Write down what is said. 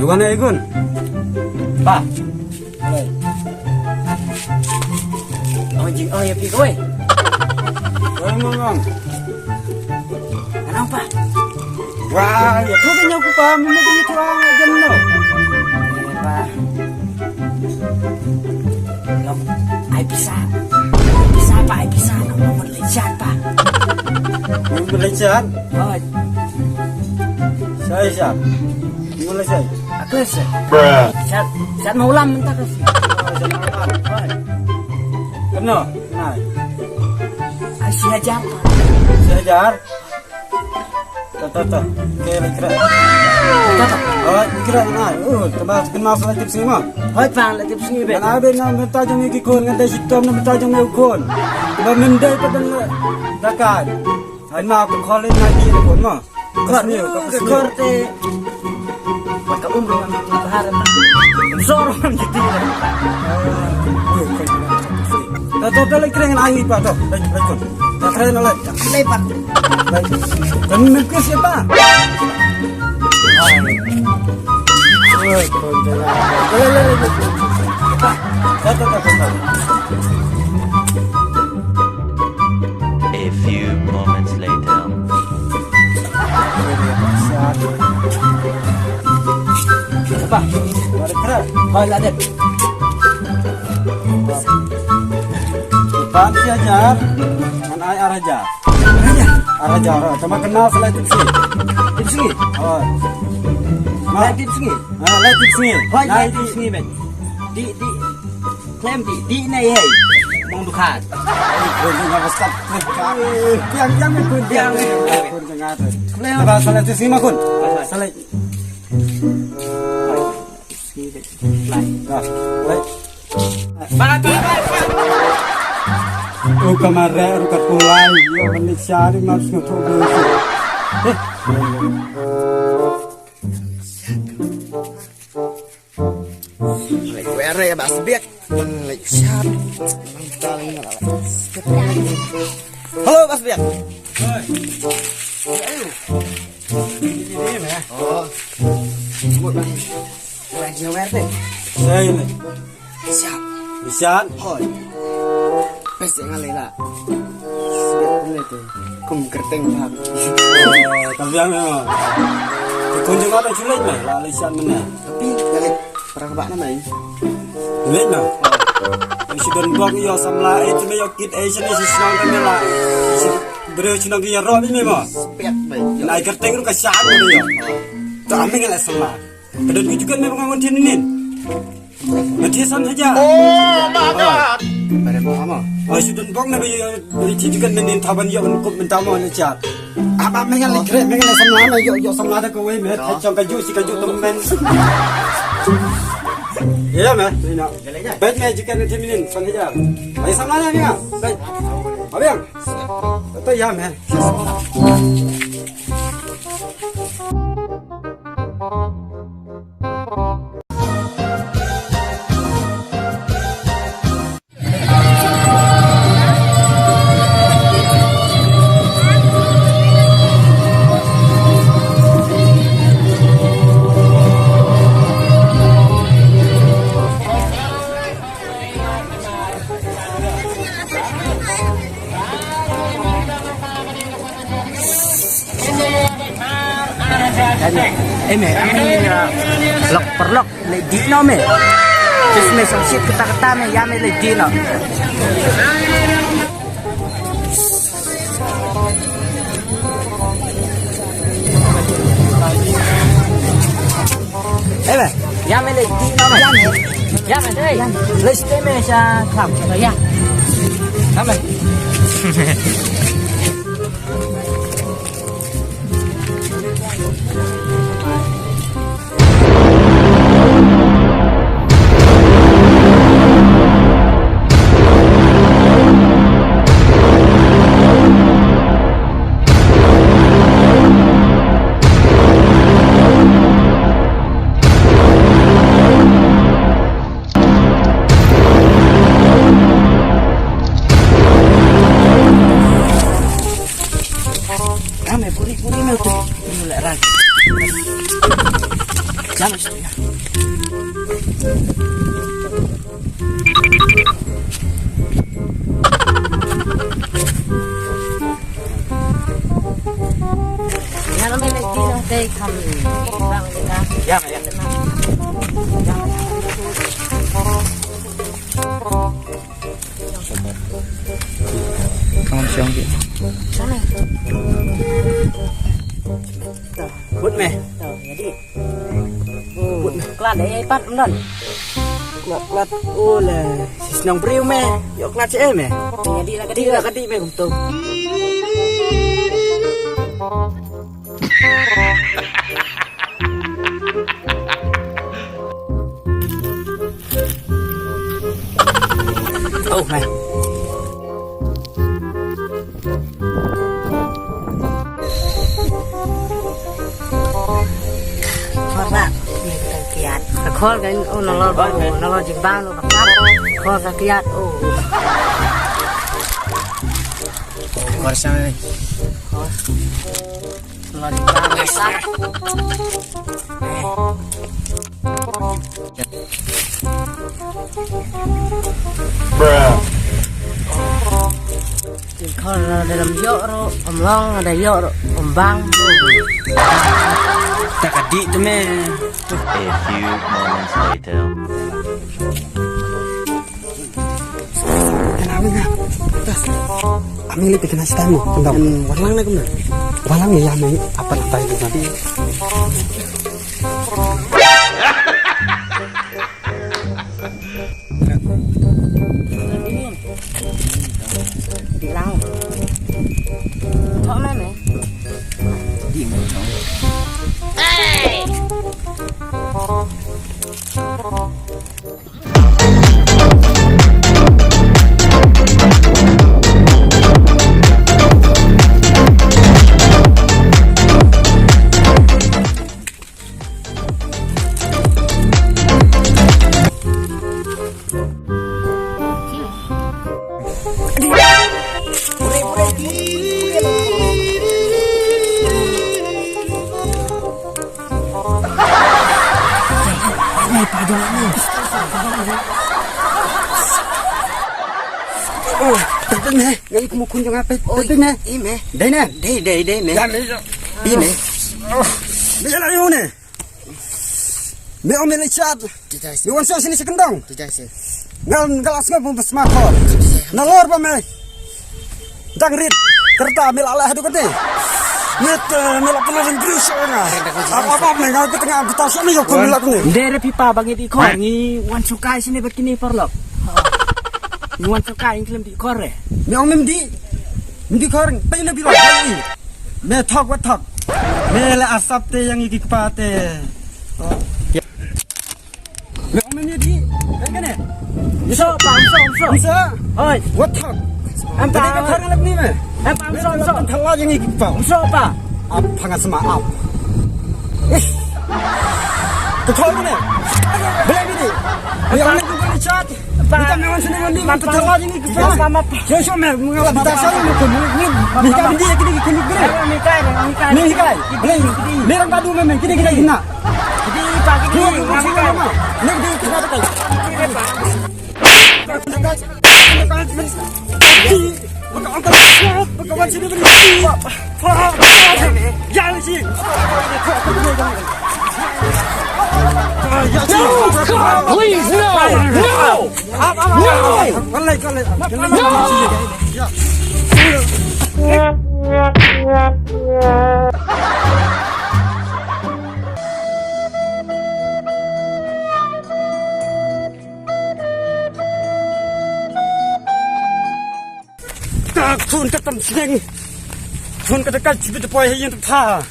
Gimana Igun? Pak. Oleh. Anjing oh ya pi kowe. Ngomong. Kenapa? Wah, ya tuh kan aku paham mo gitu ang jam no. Pak. Lom, ay bisa. Bisa Pak, ay bisa nang memperlihat Pak. Memperlihat? Oh, Saya siap. Gimana saya? aku sih. Saat mau ulam minta kasih. Kena? Nah, Kasih aja Pak. saya ajar. Tata. Kira. Dapat. Oh, kira nah. Tambah kenal salah tip semua. Hoi Pak, lagi sini be. Kan ada yang minta jam iki kon ngade sitom na minta jam eu kon. Ba mendai padan dakan. Hai ma ko khole na di kon ma. Kasni Ke korte. Buat kamu belum berharap Pak. Sorong gitu. Tata lagi keren ai pa to. Baik kon. Tak keren oleh. Lepas. Baik. Kan mungkin siapa? Oi, kon jalan. Le. Tata. A few moments later. Apa? Mari kira. Hoi ladet. Depan si ajar. Kan ai araja. Aja. Araja. Cuma kenal salah tip sini. Tip sini. Oh. Nah, tip sini. Ah, lai tip sini. Hoi Nai tip sini ben. Di klaim di nei hei. Mong dukat. Kun jangan besar. Yang kun Yang. kun jangan. Coba salah tip sini mah kun. Salah. Nah, lai. Oh kemarin rukat pulai, ya menit syari mas ngutuk dulu. Were ya Mas Biak. Siap. Halo Mas Biak. Oh. Lagi WRT. Saya ini. Siap. Bisa. Hoi. Pes ngalih lah. Siap ini tuh. Kum kerteng bang. Tapi yang memang. Kunjung ada sulit mah, lalisan mana? Tapi dari perang bak nama ini. Sulit mah. Sudah buang yo samla itu me yo kit Asian is senang kan lah. Beliau cina dia roh ini mah. Piat baik. Naik kerteng itu kasihan dia. Tapi nggak samla. Kedua juga memang ngontin ini. Ngetisan saja. Oh, mantap. Pada mama. Oh sudah buang nabi beli juga menin taban yo untuk mentamo ni chat. Apa mengal kre mengal samla na yo samla da kowe me cong kaju si kaju temen. Iya mah, ini. Baik me juga ni teminin sang aja. Ai samla na ni ah. Baik. Abang. Itu ya me. Eme, lok perlok le dino me. Terus me sangsit kata-kata me ya me le dino. Eme, ya me le dino me. Ya me deh. Le steme sa kham ya. Ame. Jangan situ ya. Jangan main lagi nanti kami bang kita. Jangan ya. Kamu siang gitu. Sana. Bút mẹ. Jadi. Kelat ai pat mendon. Kelat ole. Senang priu mẹ. Yo kelat si mẹ. Jadi lah Kadi mẹ betul. Oh mẹ. Korban ni kita kiat. Kor kan nolol jembang lo bakap. Kor kiat Kor sama. nolol jembang besar. Kor dalam yok ro, omlong ada yok ro, ombang. Tak kadi tu mẹ. A few moments later. Kenapa enggak? Tas. Aming lebih kena sitamu. Enggak. Walang na kumna. Walang ya aming apa itu tadi. Bilang. Kok mana? Di mana? Oh, tentu nè, ngay cũng một khuôn cho ngáp tentu nè, Im đây nè, đây mẹ. làm đi, đi nè, bây giờ là yêu nè, mẹ ông này chat, you want sini sekendong, ngal galas nggak bumbu smakor, nalor pa mẹ, dangrit, kerta mel alah itu kan deh, net mel apa lagi bris orang, apa mẹ ngal ketengah kita sana yuk kau mel nih, Dari pipa bagi di kor ni wan sukai sini begini perlok. Ni wan sukai yang di kor eh. mẹ ông mesti korang, pengen lebih lagi, mẹ thok wat thok, mẹ lah asap teh yang iki kepate. Mẹ ông di, kan ni? So, pam so. Bisa? Oi, What thok? am Tadi pa. kan korang lebih ni meh. Pam so. Thala yang iki kepau. So pa. Apa pangat sama ap? Betul ni? Boleh ni? Yang ni tu boleh chat. Kita memang sini ni, kita thala yang iki kepau. Yo yo meh, mengalah kita saya ni pun ni. Kita dia kini kini gede. Ni hikai. Boleh. Ni orang badu memang kini kita hina. Jadi pagi Ni ni orang sini nama. Ni dia kita tak. Kawan sini beri. Jangan sih. Please no. Thun cái tầm xanh, thun cái cách chỉ biết bơi hay yên thật tha.